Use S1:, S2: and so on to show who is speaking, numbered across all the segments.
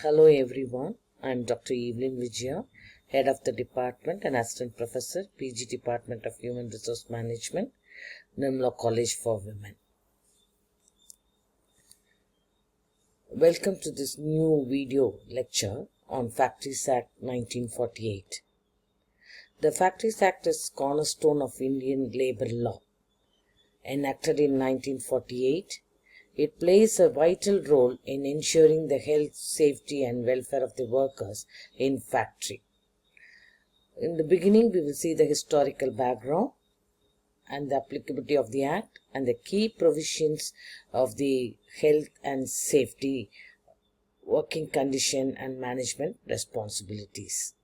S1: Hello everyone, I am Dr. EVELINE VIJAYA, Head of the Department and Assistant Professor, PG Department of Human Resource Management, Nirmala College for Women. Welcome to this new video lecture on Factories Act 1948. The Factories Act is cornerstone of Indian labour law. Enacted in 1948, it plays a vital role in ensuring the health, safety and welfare of the workers in factory. In the beginning, we will see the historical background and the applicability of the Act and the key provisions of the health and safety, working condition and management responsibilities.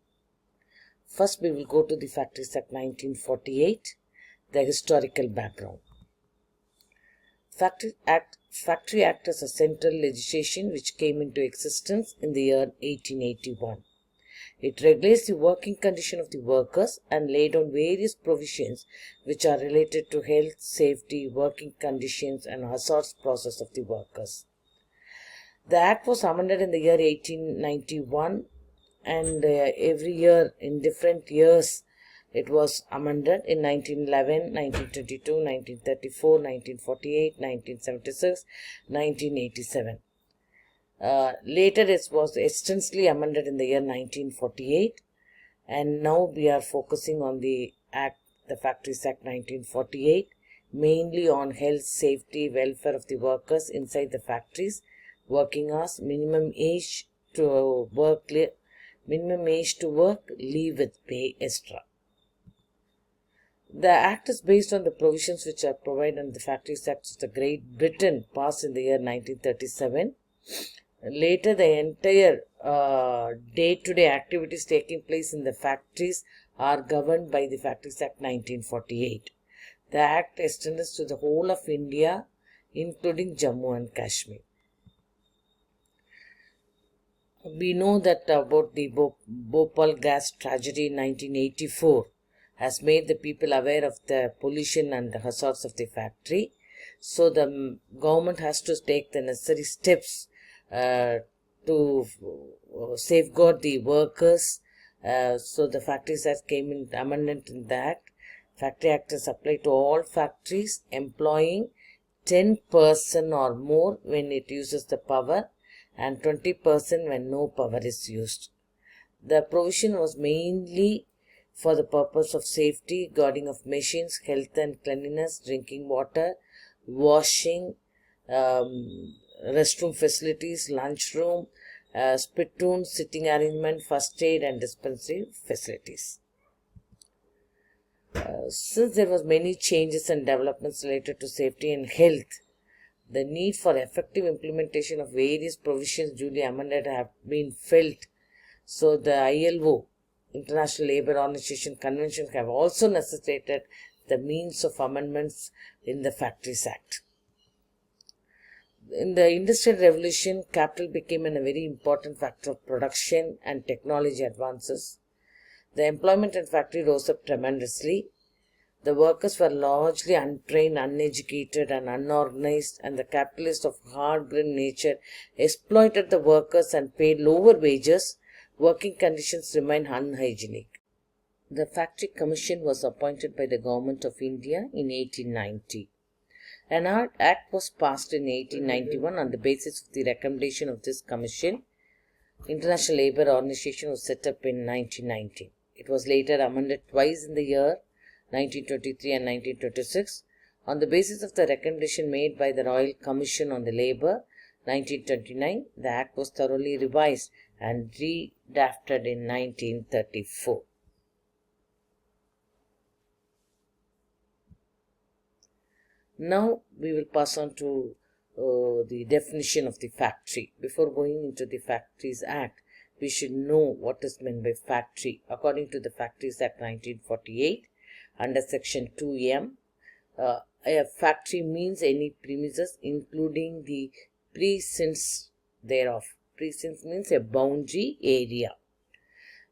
S1: First, we will go to the Factories Act 1948, the historical background. Factory Act is a central legislation which came into existence in the year 1881. It regulates the working condition of the workers and laid down various provisions which are related to health, safety, working conditions and hazards process of the workers. The Act was amended in the year 1891 and every year in different years it was amended in 1911, 1922, 1934, 1948, 1976, 1987. Later it was extensively amended in the year 1948, and now we are focusing on the Act, the Factories Act 1948, mainly on health, safety, welfare of the workers inside the factories, working hours, minimum age to work, leave with pay extra. The Act is based on the provisions which are provided in the Factories Act of the Great Britain, passed in the year 1937. Later, the entire day-to-day activities taking place in the factories are governed by the Factories Act 1948. The Act extends to the whole of India, including Jammu and Kashmir. We know that about the Bhopal gas tragedy in 1984 has made the people aware of the pollution and the hazards of the factory. So the government has to take the necessary steps to safeguard the workers. So the Factories Act came in amendment in the Act. Factory Act is applied to all factories employing 10 persons or more when it uses the power and 20 persons when no power is used. The provision was mainly for the purpose of safety, guarding of machines, health and cleanliness, drinking water, washing, restroom facilities, lunchroom, spittoon, sitting arrangement, first aid and dispensary facilities. Since there was many changes and developments related to safety and health, the need for effective implementation of various provisions duly amended have been felt. So the ILO, International Labour Organization Convention, have also necessitated the means of amendments in the Factories Act. In the Industrial Revolution, capital became a very important factor of production and technology advances. The employment in factory rose up tremendously. The workers were largely untrained, uneducated and unorganized, and the capitalists of hard-grained nature exploited the workers and paid lower wages. Working conditions remained unhygienic. The Factory Commission was appointed by the Government of India in 1890. An Act was passed in 1891 on the basis of the recommendation of this commission. International Labour Organization was set up in 1919. It was later amended twice in the year 1923 and 1926. On the basis of the recommendation made by the Royal Commission on the Labour, 1929, the Act was thoroughly revised and redrafted in 1934. Now we will pass on to the definition of the factory. Before going into the Factories Act, we should know what is meant by factory. According to the Factories Act 1948, under section 2M, a factory means any premises including the precincts thereof. Precincts means a boundary area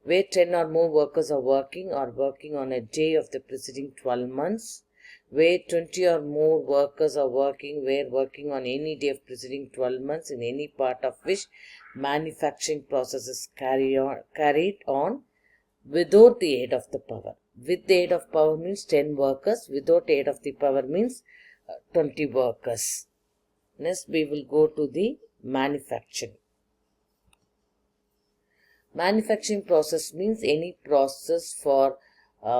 S1: where 10 or more workers are working on a day of the preceding 12 months, where 20 or more workers are working on any day of preceding 12 months in any part of which manufacturing process is carried on without the aid of the power. With the aid of power means 10 workers. Without aid of the power means 20 workers. Next, we will go to the manufacturing. Manufacturing process means any process for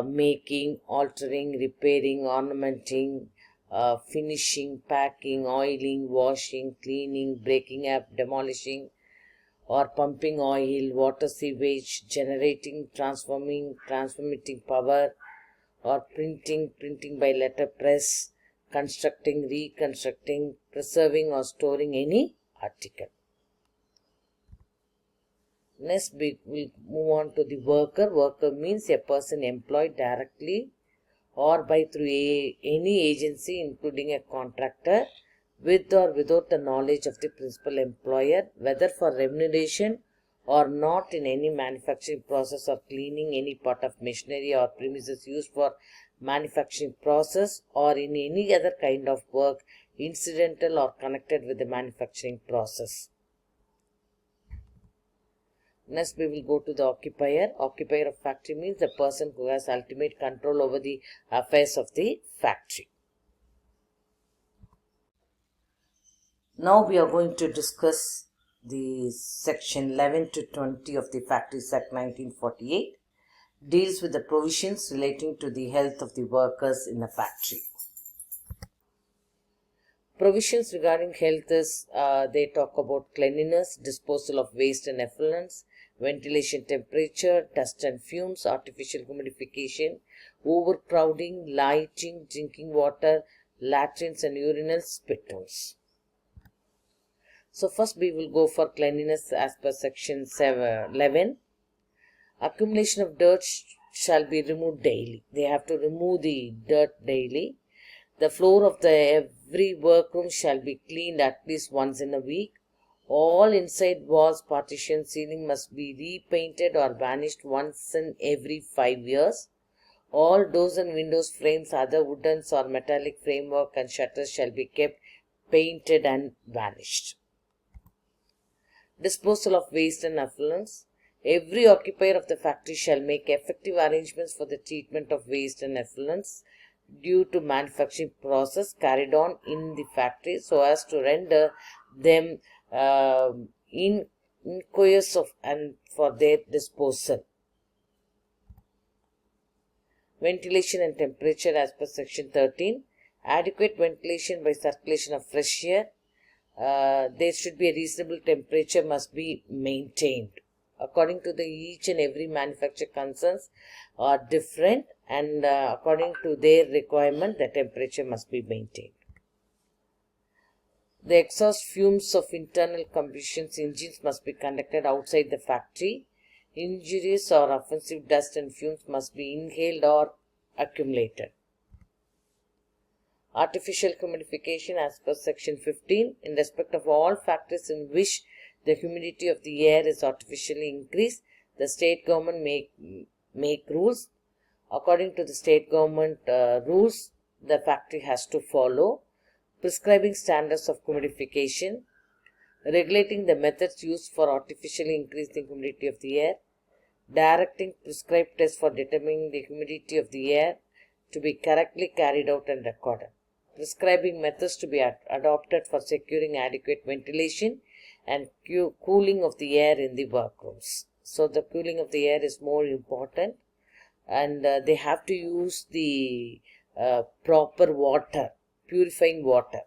S1: making, altering, repairing, ornamenting, finishing, packing, oiling, washing, cleaning, breaking up, demolishing, or pumping oil, water sewage, generating, transforming power, or printing by letterpress, constructing, reconstructing, preserving or storing any article. Next, we will move on to the worker. Worker means a person employed directly or by through any agency, including a contractor, with or without the knowledge of the principal employer, whether for remuneration or not, in any manufacturing process or cleaning any part of machinery or premises used for manufacturing process, or in any other kind of work incidental or connected with the manufacturing process. Next, we will go to the occupier. Occupier of factory means the person who has ultimate control over the affairs of the factory. Now we are going to discuss the section 11 to 20 of the Factories Act 1948. Deals with the provisions relating to the health of the workers in a factory. Provisions regarding health is, they talk about cleanliness, disposal of waste and effluents, ventilation, temperature, dust and fumes, artificial humidification, overcrowding, lighting, drinking water, latrines and urinals, spittoons. So first we will go for cleanliness as per section 11. Accumulation of dirt shall be removed daily. They have to remove the dirt daily. The floor of every workroom shall be cleaned at least once in a week. All inside walls, partitions, ceiling must be repainted or varnished once in every 5 years. All doors and windows, frames, other wooden or metallic framework and shutters shall be kept painted and varnished. Disposal of waste and effluents. Every occupier of the factory shall make effective arrangements for the treatment of waste and effluents due to manufacturing process carried on in the factory so as to render them innocuous and for their disposal. Ventilation and temperature as per section 13. Adequate ventilation by circulation of fresh air. There should be a reasonable temperature must be maintained. According to each and every manufacturer concerns are different, and according to their requirement the temperature must be maintained. The exhaust fumes of internal combustion engines must be conducted outside the factory. Injurious or offensive dust and fumes must be inhaled or accumulated. Artificial humidification as per section 15. In respect of all factories in which the humidity of the air is artificially increased, the state government make rules. According to the state government rules, the factory has to follow. Prescribing standards of humidification, regulating the methods used for artificially increasing humidity of the air, directing prescribed tests for determining the humidity of the air to be correctly carried out and recorded, prescribing methods to be adopted for securing adequate ventilation and cooling of the air in the workrooms. So the cooling of the air is more important, and they have to use the proper water, purifying water.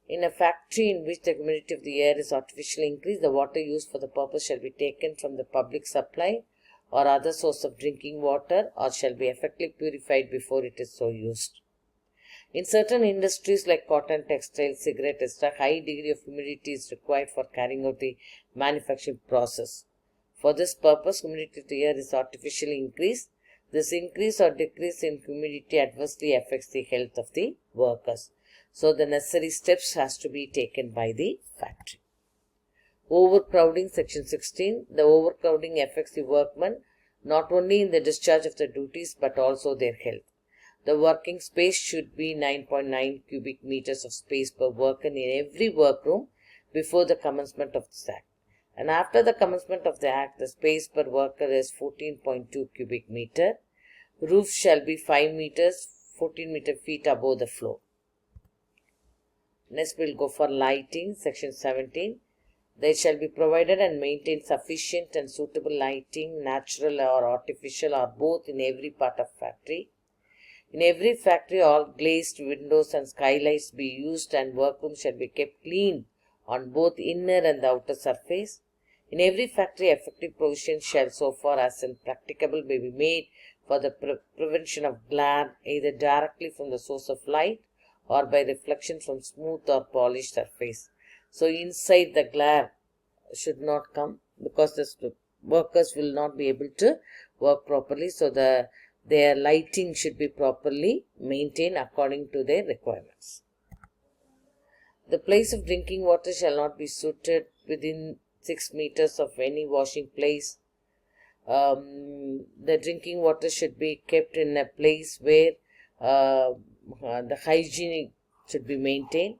S1: In a factory in which the humidity of the air is artificially increased, the water used for the purpose shall be taken from the public supply or other source of drinking water, or shall be effectively purified before it is so used. In certain industries like cotton, textiles, cigarette, etc., high degree of humidity is required for carrying out the manufacturing process. For this purpose, humidity of the air is artificially increased. This increase or decrease in humidity adversely affects the health of the workers. So the necessary steps has to be taken by the factory. Overcrowding, section 16. The overcrowding affects the workmen not only in the discharge of the duties but also their health. The working space should be 9.9 cubic meters of space per worker in every workroom before the commencement of this Act. And after the commencement of the Act, the space per worker is 14.2 cubic meter. Roof shall be 5 meters, 14 feet above the floor. Next, we'll go for lighting, section 17. There shall be provided and maintained sufficient and suitable lighting, natural or artificial, or both, in every part of factory. In every factory, all glazed windows and skylights be used, and workrooms shall be kept clean on both inner and the outer surface. In every factory, effective provision shall, so far as practicable, may be made for the prevention of glare, either directly from the source of light or by reflection from smooth or polished surface. So inside, the glare should not come, because the workers will not be able to work properly. So their lighting should be properly maintained according to their requirements. The place of drinking water shall not be suited within 6 meters of any washing place. The drinking water should be kept in a place where the hygiene should be maintained.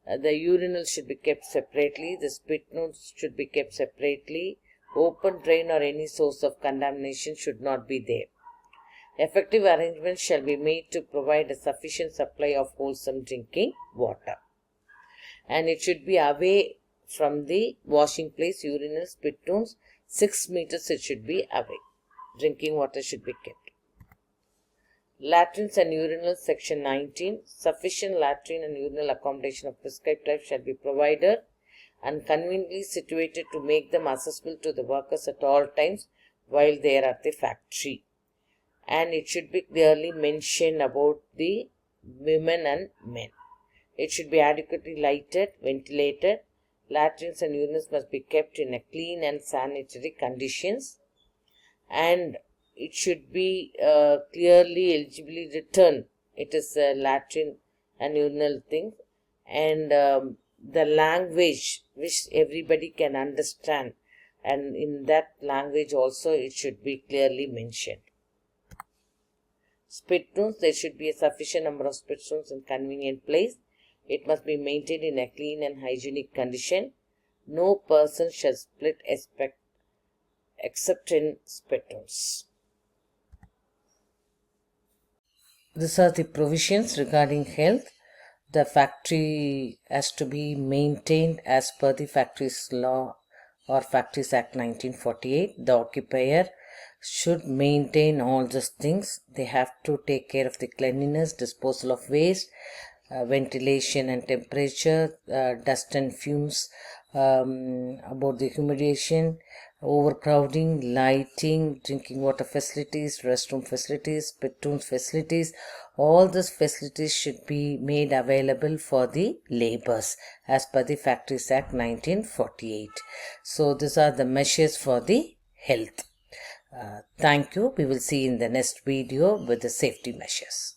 S1: The urinals should be kept separately. The spit notes should be kept separately. Open drain or any source of contamination should not be there. Effective arrangements shall be made to provide a sufficient supply of wholesome drinking water. And it should be away from the washing place, urinals, spit notes. 6 meters it should be away. Drinking water should be kept. Latrines and urinals, section 19. Sufficient latrine and urinal accommodation of prescribed type shall be provided and conveniently situated to make them accessible to the workers at all times while they are at the factory. And it should be clearly mentioned about the women and men. It should be adequately lighted, ventilated. Latrines and urinals must be kept in a clean and sanitary conditions. And it should be clearly eligibly written. It is a latrine and urinal thing. And the language which everybody can understand. And in that language also it should be clearly mentioned. Spit rooms, there should be a sufficient number of spit rooms in convenient place. It must be maintained in a clean and hygienic condition. No person shall split except in spit rooms. These are the provisions regarding health. The factory has to be maintained as per the Factories Law or Factories Act 1948. The occupier should maintain all these things. They have to take care of the cleanliness, disposal of waste, ventilation and temperature, dust and fumes, about the humidation, overcrowding, lighting, drinking water facilities, restroom facilities, spit rooms facilities. All these facilities should be made available for the labours as per the Factories Act 1948. So these are the measures for the health. Thank you. We will see in the next video with the safety measures.